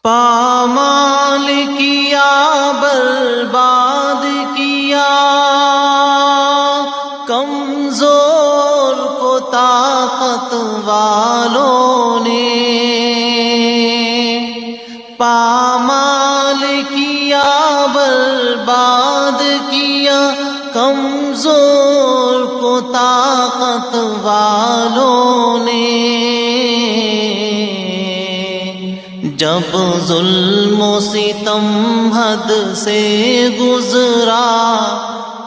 پامال کیا برباد کیا کمزور کو طاقت والوں نے، پامال کیا برباد کیا کمزور کو طاقت والوں نے، جب ظلم و ستم حد سے گزرا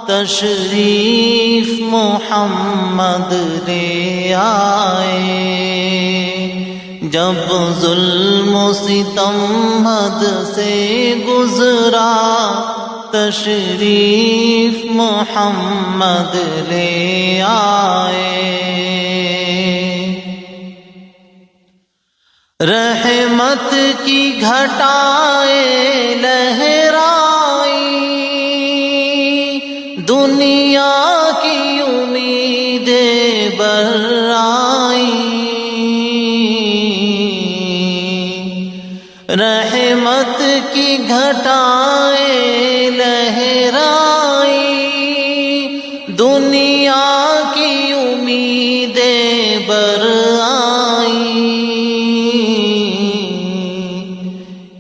تشریف محمد لے آئے، جب ظلم و ستم حد سے گزرا تشریف محمد لے آئے، رحمت کی گھٹائیں لہرائی، دنیا کی امیدیں برآئی، رحمت کی گھٹائیں لہرائی، دنیا کی امیدیں برآئی،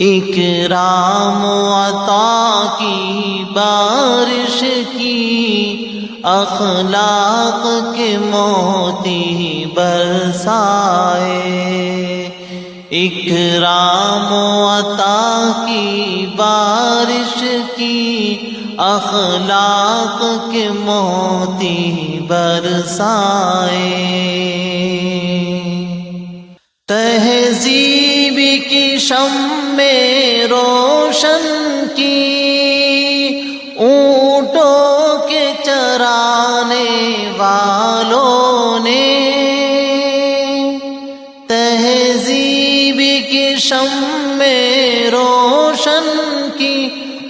اکرام و عطا کی بارش کی، اخلاق کے موتی برسائے، اکرام و عطا کی بارش کی، اخلاق کے موتی برسائے، تہذیب کی شمع روشن کی، اونٹوں کے چرانے والوں نے، تہذیب کی شمع روشن کی،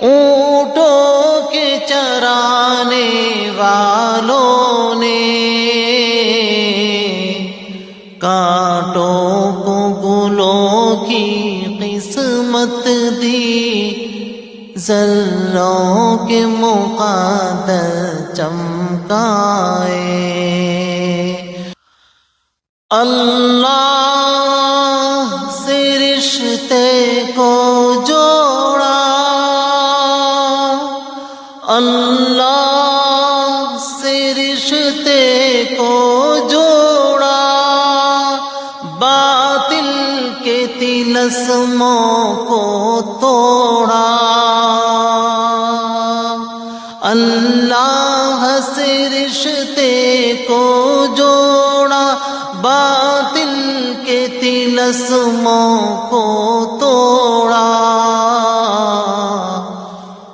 اونٹوں کے چرانے والوں نے، کانٹوں کو گلوں کی قسمت دی، ذروں کے مقدر چمکائے، اللہ سے رشتے کو جوڑا، اللہ سے رشتے کو جوڑا، باطل کے طلسموں کو توڑا، اللہ سے رشتے کو جوڑا، باطل کے طلسموں کو توڑا،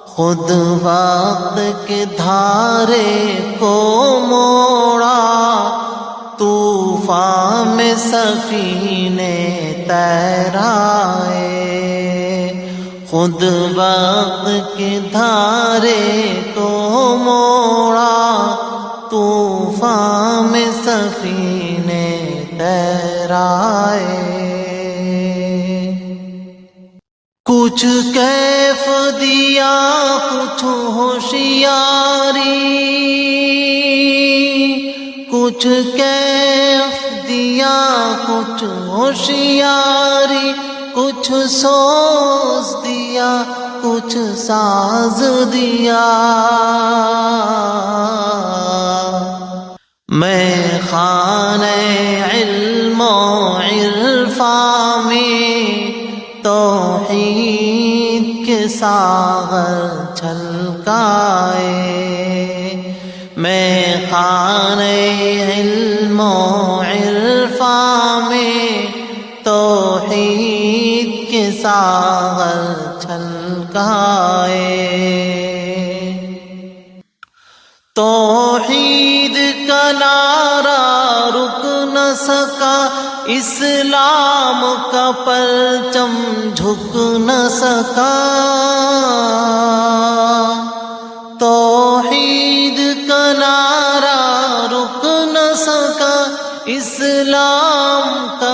خود وقت کے دھارے کو موڑا، طوفان میں سفینے تیرائے، خود وقت کے دھارے کو موڑا، طوفان میں سفینے تیرائے، کچھ کیف دیا کچھ ہوشیاری، کچھ کیف دیا کچھ ہوشیاری، کچھ سوز دیا کچھ ساز دیا، میں خانہ علم و عرفان میں توحید کے ساغر چھلکائے، میں خانہ علم و عرفان میں توحید کے ساغر چھلکائے، توحید کا نعرہ رک نہ سکا، اسلام کا پرچم جھک نہ سکا، توحید کا نعرہ رک نہ سکا، اسلام کا